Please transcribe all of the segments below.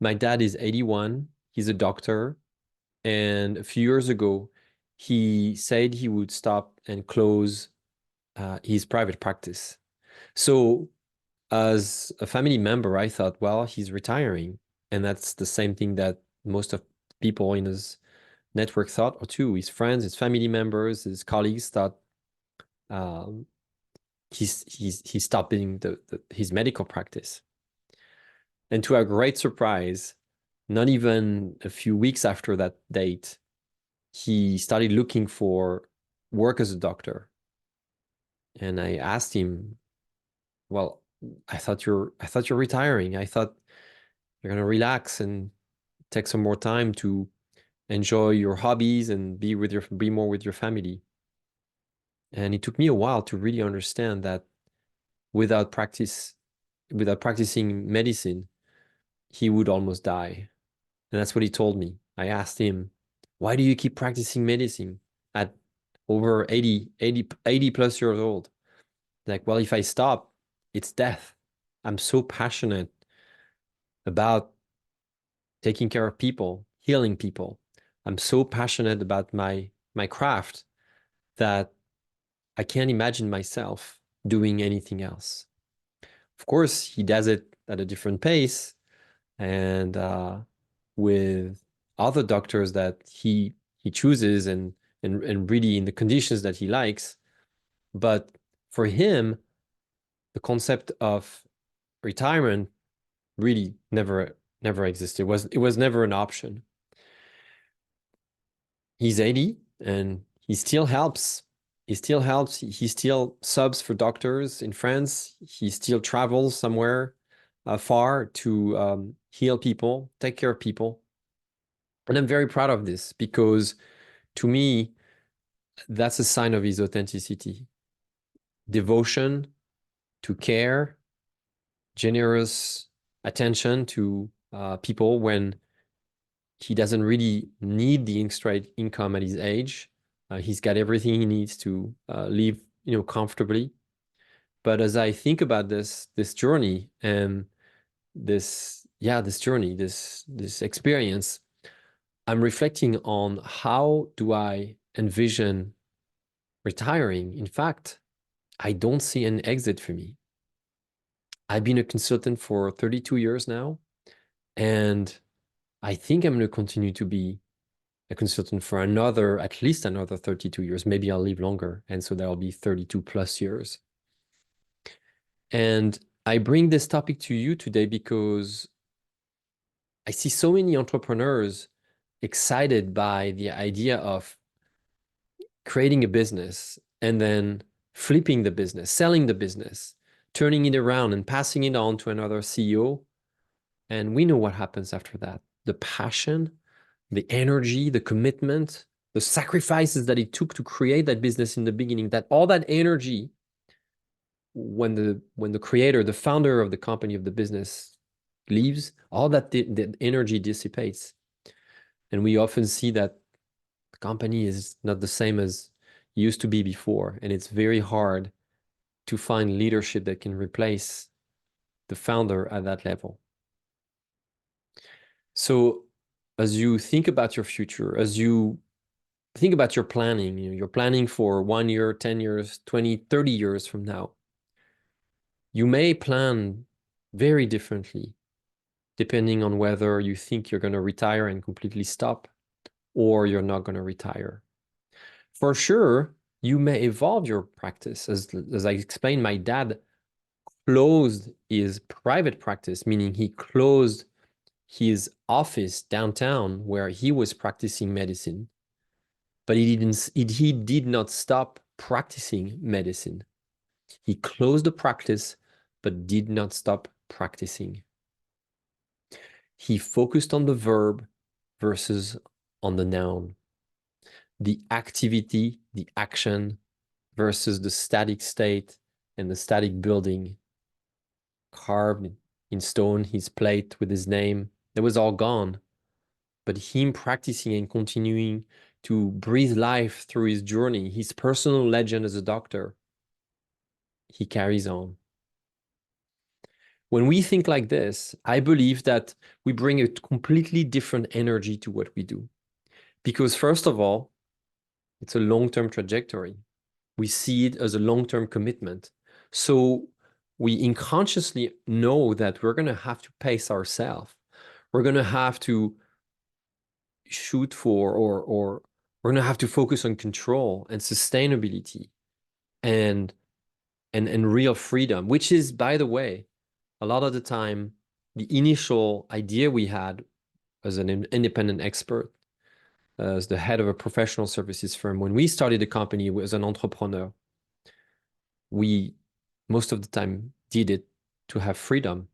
My dad is 81. He's a doctor. And a few years ago, he said he would stop and close his private practice. So, as a family member, I thought, well, he's retiring. And that's the same thing that most of people in his network thought, or too. His friends, his family members, his colleagues thought um, he's stopping his medical practice. And to our great surprise, not even a few weeks after that date, he started looking for work as a doctor. And I asked him, well, I thought you're retiring. I thought you're gonna relax and take some more time to enjoy your hobbies and be more with your family. And it took me a while to really understand that without practice, without practicing medicine, he would almost die. And that's what he told me. I asked him, why do you keep practicing medicine at over 80 plus years old? Like, well, if I stop, it's death. I'm so passionate about taking care of people, healing people. I'm so passionate about my craft that I can't imagine myself doing anything else. Of course, he does it at a different pace and with other doctors that he chooses and really in the conditions that he likes. But for him, the concept of retirement really never existed. It was never an option. He's 80 and he still helps. He still helps. He still subs for doctors in France. He still travels somewhere far to heal people, take care of people. And I'm very proud of this because to me, that's a sign of his authenticity, devotion to care, generous attention to people when he doesn't really need the extra income at his age. He's got everything he needs to live, comfortably. But as I think about this journey and this journey, this experience, I'm reflecting on how do I envision retiring. In fact, I don't see an exit for me. I've been a consultant for 32 years now, and I think I'm going to continue to be a consultant for at least another 32 years. Maybe I'll live longer. And so that'll be 32 plus years. And I bring this topic to you today because I see so many entrepreneurs excited by the idea of creating a business and then flipping the business, selling the business, turning it around and passing it on to another CEO. And we know what happens after that. The passion, the energy, the commitment, the sacrifices that it took to create that business in the beginning, that all that energy, when the creator, the founder of the company of the business leaves, all that energy dissipates. And we often see that the company is not the same as it used to be before. And it's very hard to find leadership that can replace the founder at that level. So as you think about your future, as you think about your planning, you're planning for 1 year, 10 years, 20, 30 years from now. You may plan very differently depending on whether you think you're going to retire and completely stop or you're not going to retire. For sure, you may evolve your practice. As I explained, my dad closed his private practice, meaning he closed his office downtown where he was practicing medicine, but he did not stop practicing medicine. He closed the practice, but did not stop practicing. He focused on the verb versus on the noun, the activity, the action versus the static state and the static building. Carved in stone, his plate with his name, that was all gone. But him practicing and continuing to breathe life through his journey, his personal legend as a doctor, he carries on. When we think like this, I believe that we bring a completely different energy to what we do. Because first of all, it's a long-term trajectory. We see it as a long-term commitment. So we unconsciously know that we're going to have to pace ourselves. We're going to have to shoot for, or we're going to have to focus on control and sustainability and real freedom, which is, by the way, a lot of the time, the initial idea we had as an independent expert, as the head of a professional services firm, when we started the company as an entrepreneur, we most of the time did it to have freedom.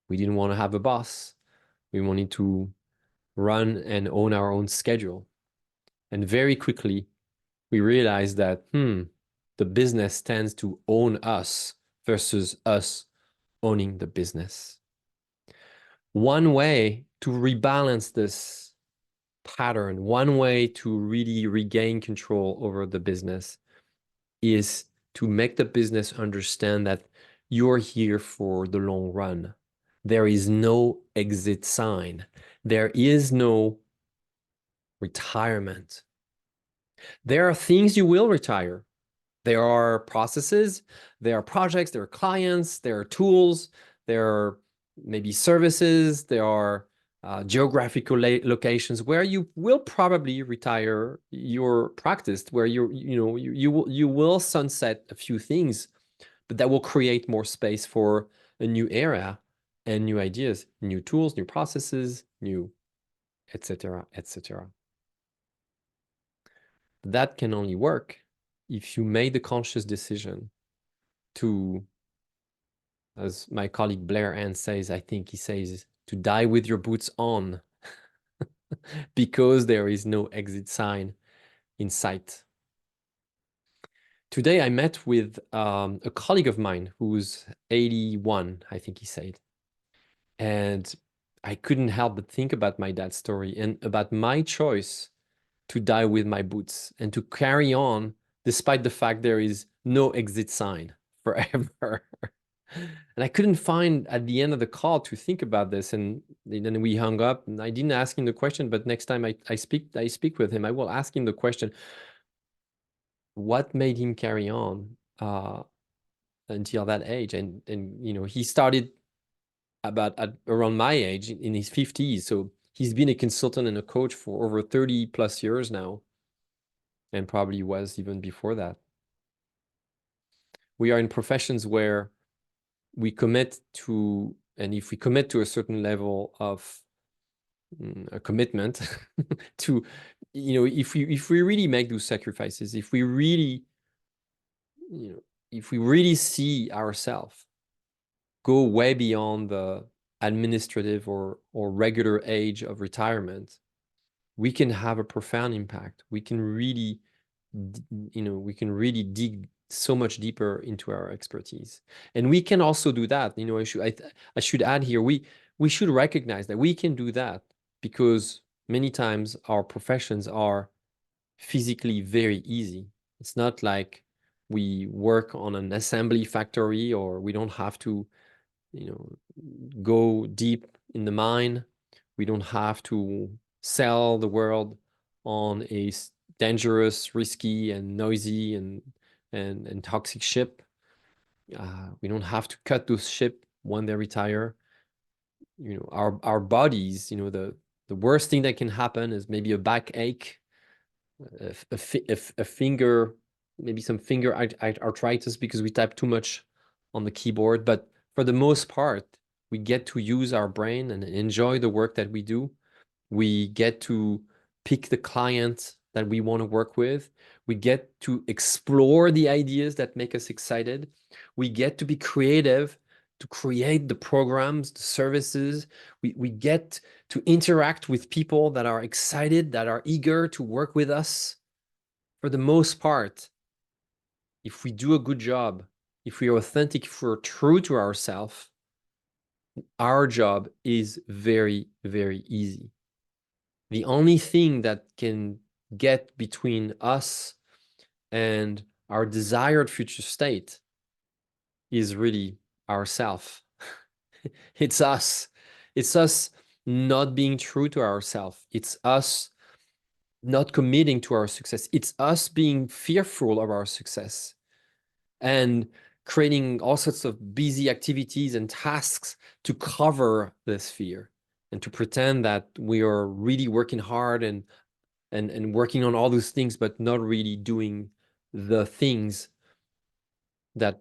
We didn't want to have a boss. We wanted to run and own our own schedule. And very quickly, we realized that, the business tends to own us versus us owning the business. One way to rebalance this pattern, one way to really regain control over the business is to make the business understand that you're here for the long run. There is no exit sign. There is no retirement. There are things you will retire. There are processes, there are projects, there are clients, there are tools, there are maybe services, there are geographical locations where you will probably retire your practice, where you will sunset a few things, but that will create more space for a new era and new ideas, new tools, new processes, new etc., etc. That can only work if you made the conscious decision to, as my colleague Blair Ann says, I think he says, to die with your boots on, because there is no exit sign in sight. Today I met with a colleague of mine who's 81, I think he said. And I couldn't help but think about my dad's story and about my choice to die with my boots and to carry on despite the fact there is no exit sign forever. And I couldn't find at the end of the call to think about this. And then we hung up and I didn't ask him the question, but next time I speak with him, I will ask him the question, what made him carry on until that age? And he started around my age in his 50s. So he's been a consultant and a coach for over 30 plus years now, and probably was even before that. We are in professions where we commit to, and if we commit to a certain level of a commitment to, if we really make those sacrifices, if we really see ourselves go way beyond the administrative or regular age of retirement, we can have a profound impact. We can really dig so much deeper into our expertise. And we can also do that. I should add here, we should recognize that we can do that because many times our professions are physically very easy. It's not like we work on an assembly factory, or we don't have to, go deep in the mine. We don't have to sell the world on a dangerous, risky, and noisy and toxic ship. We don't have to cut those ship when they retire. Our bodies, the worst thing that can happen is maybe a backache, a finger, maybe some finger arthritis because we type too much on the keyboard. But for the most part, we get to use our brain and enjoy the work that we do. We get to pick the clients that we want to work with. We get to explore the ideas that make us excited. We get to be creative, to create the programs, the services. We get to interact with people that are excited, that are eager to work with us. For the most part, if we do a good job, if we are authentic, if we're true to ourselves, our job is very, very easy. The only thing that can get between us and our desired future state is really ourself. It's us. It's us not being true to ourselves. It's us not committing to our success. It's us being fearful of our success and creating all sorts of busy activities and tasks to cover this fear and to pretend that we are really working hard and working on all those things, but not really doing the things that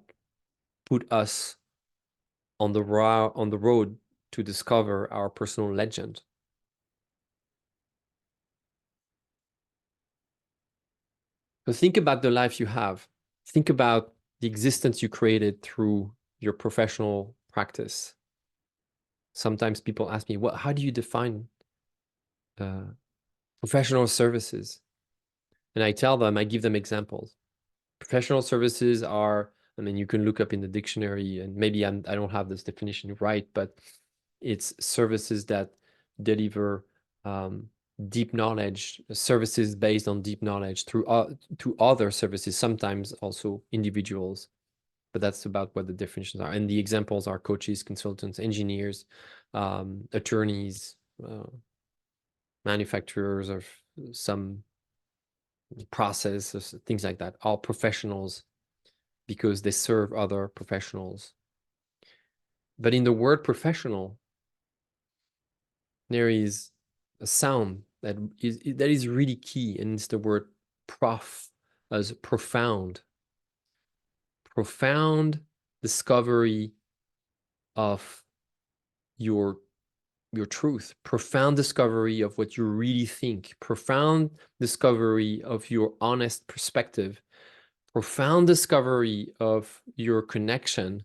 put us on the road to discover our personal legend. So think about the life you have. Think about the existence you created through your professional practice. Sometimes people ask me, how do you define professional services? And I tell them, I give them examples. Professional services are, I mean, you can look up in the dictionary, and maybe I don't have this definition right, but it's services that deliver deep knowledge, services based on deep knowledge through to other services, sometimes also individuals. But that's about what the definitions are. And the examples are coaches, consultants, engineers, attorneys, manufacturers of some process, things like that, all professionals because they serve other professionals. But in the word professional, there is a sound that is really key, and it's the word prof, as profound. Profound discovery of your truth, profound discovery of what you really think, profound discovery of your honest perspective, profound discovery of your connection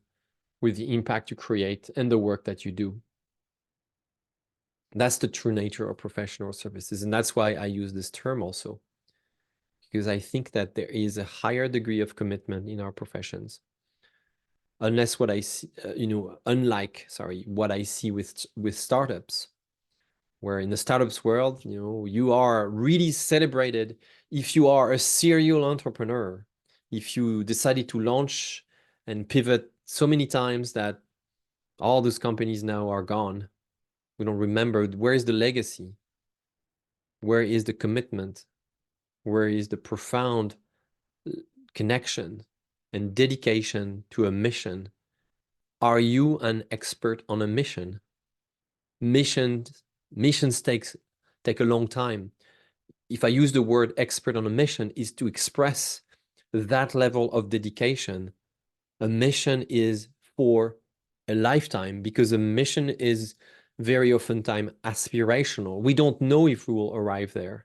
with the impact you create and the work that you do. That's the true nature of professional services. And that's why I use this term also, because I think that there is a higher degree of commitment in our professions. Unless what I see, unlike, what I see with startups, where in the startups world, you are really celebrated if you are a serial entrepreneur, if you decided to launch and pivot so many times that all those companies now are gone. We don't remember, where is the legacy? Where is the commitment? Where is the profound connection and dedication to a mission? Are you an expert on a mission? Missions take a long time. If I use the word expert on a mission, is to express that level of dedication. A mission is for a lifetime, because a mission is very often time aspirational. We don't know if we will arrive there,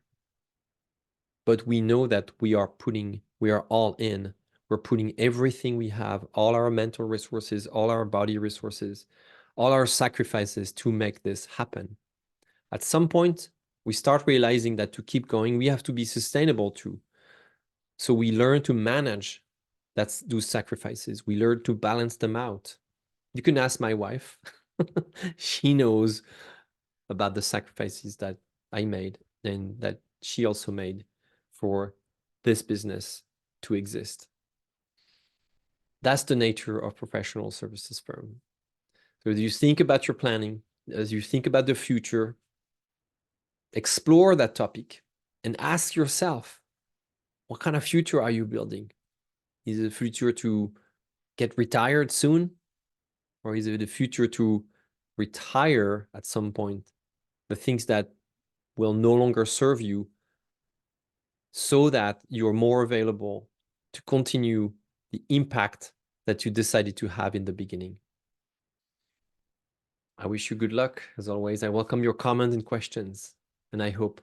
but we know that we are all in. We're putting everything we have, all our mental resources, all our body resources, all our sacrifices to make this happen. At some point, we start realizing that to keep going, we have to be sustainable too. So we learn to manage those sacrifices. We learn to balance them out. You can ask my wife. She knows about the sacrifices that I made and that she also made for this business to exist. That's the nature of professional services firm. So as you think about your planning, as you think about the future, explore that topic and ask yourself, what kind of future are you building? Is it a future to get retired soon? Or is it a future to retire at some point the things that will no longer serve you, so that you're more available to continue the impact that you decided to have in the beginning? I wish you good luck. As always, I welcome your comments and questions, and I hope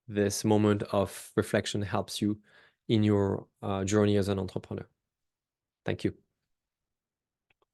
this moment of reflection helps you in your journey as an entrepreneur. Thank you.